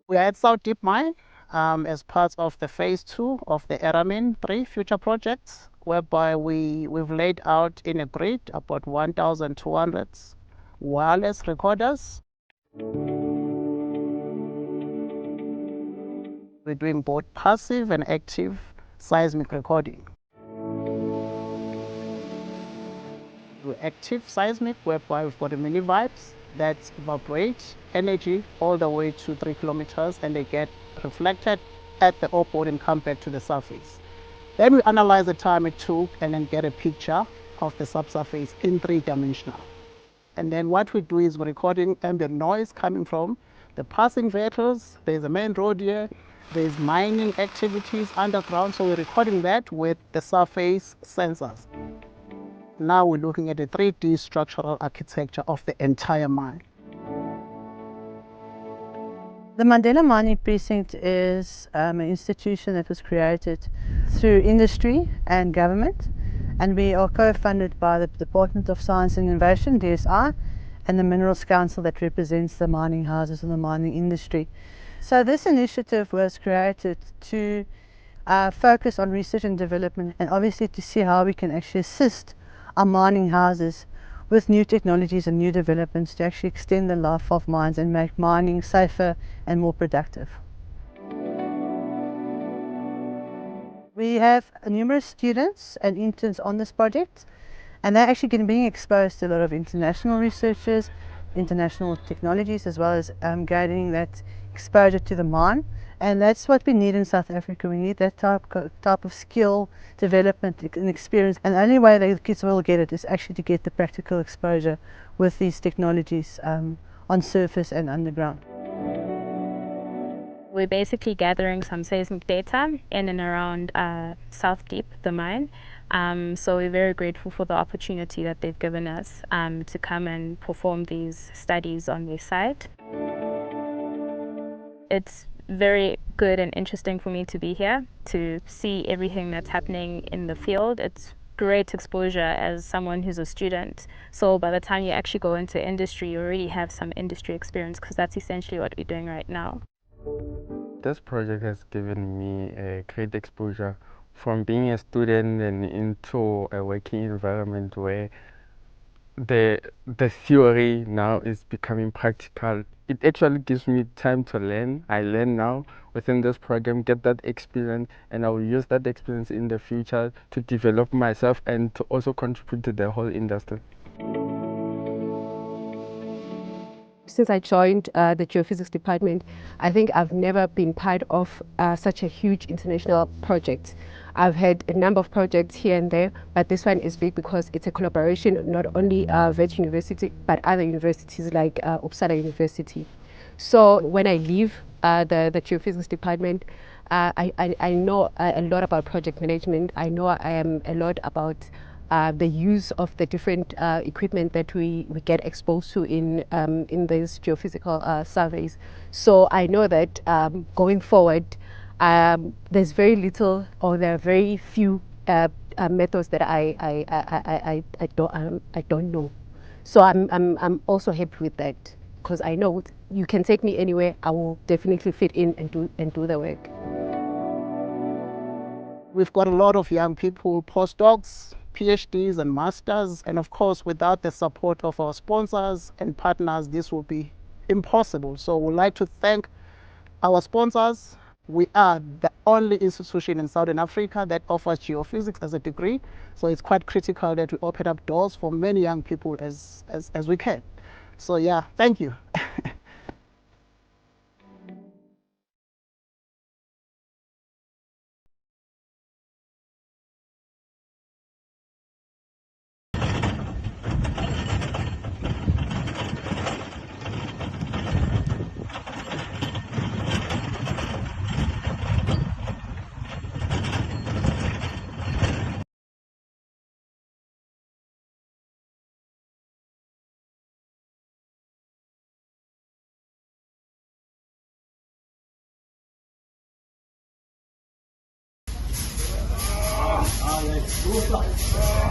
We are at South Deep Mine as part of the phase 2 of the Eramin 3 future projects, whereby we've laid out in a grid about 1,200 wireless recorders. We're doing both passive and active seismic recording. Active seismic, whereby we've got a mini vibes that vibrate energy all the way to 3 kilometers, and they get reflected at the opode and come back to the surface. Then we analyze the time it took and then get a picture of the subsurface in 3-dimensional. And then what we do is we're recording ambient noise coming from the passing vehicles. There's a main road here. There's mining activities underground. So we're recording that with the surface sensors. Now we're looking at the 3D structural architecture of the entire mine. The Mandela Mining Precinct is an institution that was created through industry and government, and we are co-funded by the Department of Science and Innovation, DSI, and the Minerals Council that represents the mining houses and the mining industry. So this initiative was created to focus on research and development, and obviously to see how we can actually assist our mining houses with new technologies and new developments to actually extend the life of mines and make mining safer and more productive. We have numerous students and interns on this project, and they're actually being exposed to a lot of international researchers, international technologies, as well as gaining that exposure to the mine. And that's what we need in South Africa. We need that type of skill development and experience. And the only way the kids will get it is actually to get the practical exposure with these technologies on surface and underground. We're basically gathering some seismic data in and around South Deep, the mine. So we're very grateful for the opportunity that they've given us to come and perform these studies on their site. It's very good and interesting for me to be here to see everything that's happening in the field. It's great exposure as someone who's a student. So by the time you actually go into industry, you already have some industry experience, because that's essentially what we're doing right now. This project has given me a great exposure from being a student and into a working environment where the theory now is becoming practical. It actually gives me time to learn. I learn now within this program, get that experience, and I will use that experience in the future to develop myself and to also contribute to the whole industry. Since I joined the geophysics department, I think I've never been part of such a huge international project. I've had a number of projects here and there, but this one is big because it's a collaboration, not only Wits University, but other universities like Uppsala University. So when I leave the geophysics department, I know a lot about project management. I know a lot about the use of the different equipment that we get exposed to in these geophysical surveys. So I know that going forward, there's very little, or there are very few methods that I don't know. So I'm also happy with that, because I know you can take me anywhere. I will definitely fit in and do the work. We've got a lot of young people, postdocs, PhDs and masters, and of course without the support of our sponsors and partners, this will be impossible. So we'd like to thank our sponsors. We are the only institution in Southern Africa that offers geophysics as a degree, so it's quite critical that we open up doors for many young people as we can. So yeah, thank you. Let's go.